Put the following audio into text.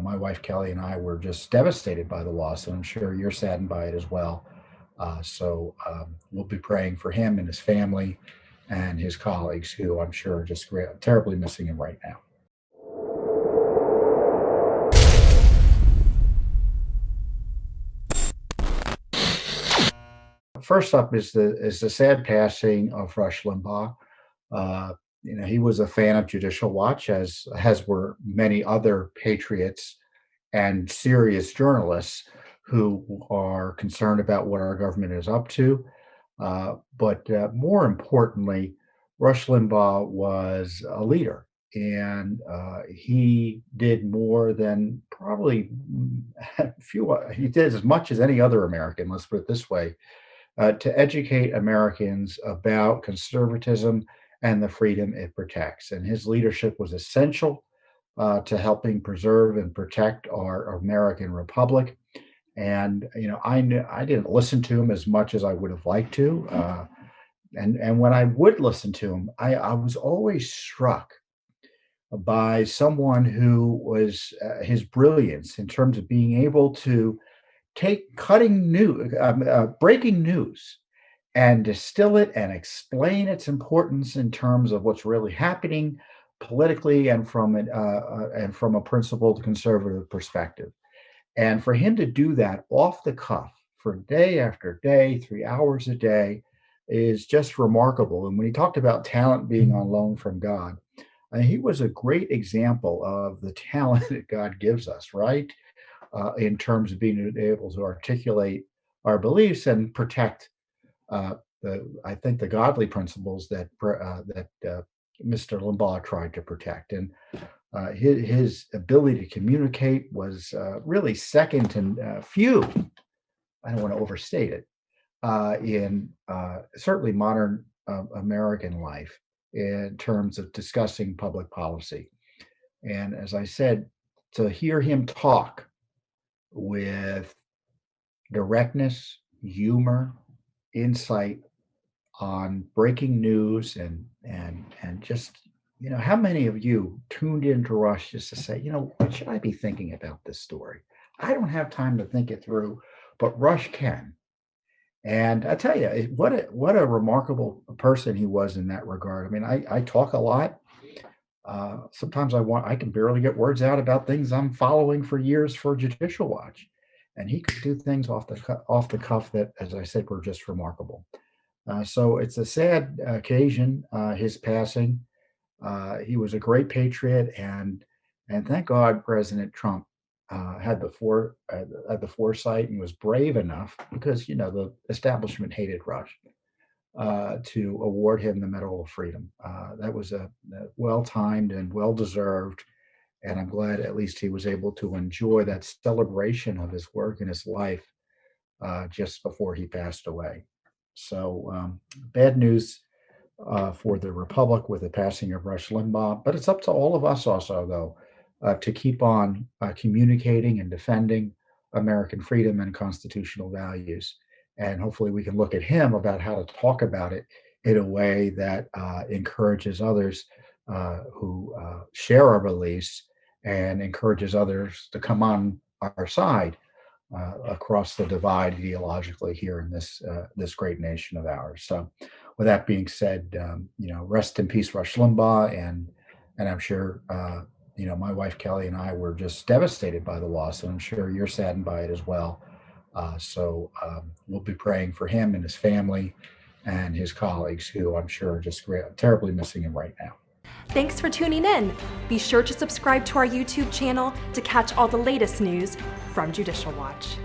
My wife Kelly and I were just devastated by the loss, and I'm sure you're saddened by it as well. We'll be praying for him and his family and his colleagues, who I'm sure are just terribly missing him right now. First up is the sad passing of Rush Limbaugh. Uh, he was a fan of Judicial Watch, as were many other patriots and serious journalists who are concerned about what our government is up to. But more importantly, Rush Limbaugh was a leader, and he did more than probably few. He did as much as any other American. Let's put it this way: to educate Americans about conservatism and the freedom it protects. And his leadership was essential to helping preserve and protect our American republic. And I didn't listen to him as much as I would have liked to. And when I would listen to him, I was always struck by someone who was his brilliance in terms of being able to take breaking news, and distill it and explain its importance in terms of what's really happening politically, and from a principled conservative perspective. And for him to do that off the cuff for day after day, 3 hours a day, is just remarkable. And when he talked about talent being on loan from God, he was a great example of the talent that God gives us, right? In terms of being able to articulate our beliefs and protect I think the godly principles that Mr. Limbaugh tried to protect. And his ability to communicate was really second to few. I don't want to overstate it, in certainly modern American life in terms of discussing public policy. And as I said, to hear him talk with directness, humor, insight on breaking news, and just, how many of you tuned into Rush just to say, what should I be thinking about this story? I don't have time to think it through, but Rush can. And I tell you, what a remarkable person he was in that regard. I mean, I talk a lot. Sometimes I can barely get words out about things I'm following for years for Judicial Watch, and he could do things off the cuff that, as I said, were just remarkable. So it's a sad occasion, his passing. He was a great patriot, and thank God President Trump had the foresight and was brave enough, because the establishment hated Rush, to award him the Medal of Freedom. That was a well timed and well deserved. And I'm glad at least he was able to enjoy that celebration of his work and his life just before he passed away. So bad news for the Republic with the passing of Rush Limbaugh, but it's up to all of us also, though, to keep on communicating and defending American freedom and constitutional values. And hopefully we can look at him about how to talk about it in a way that encourages others who share our beliefs, and encourages others to come on our side across the divide ideologically here in this great nation of ours. So, with that being said, rest in peace, Rush Limbaugh, and I'm sure my wife Kelly and I were just devastated by the loss, and I'm sure you're saddened by it as well. We'll be praying for him and his family and his colleagues, who I'm sure are just terribly missing him right now. Thanks for tuning in. Be sure to subscribe to our YouTube channel to catch all the latest news from Judicial Watch.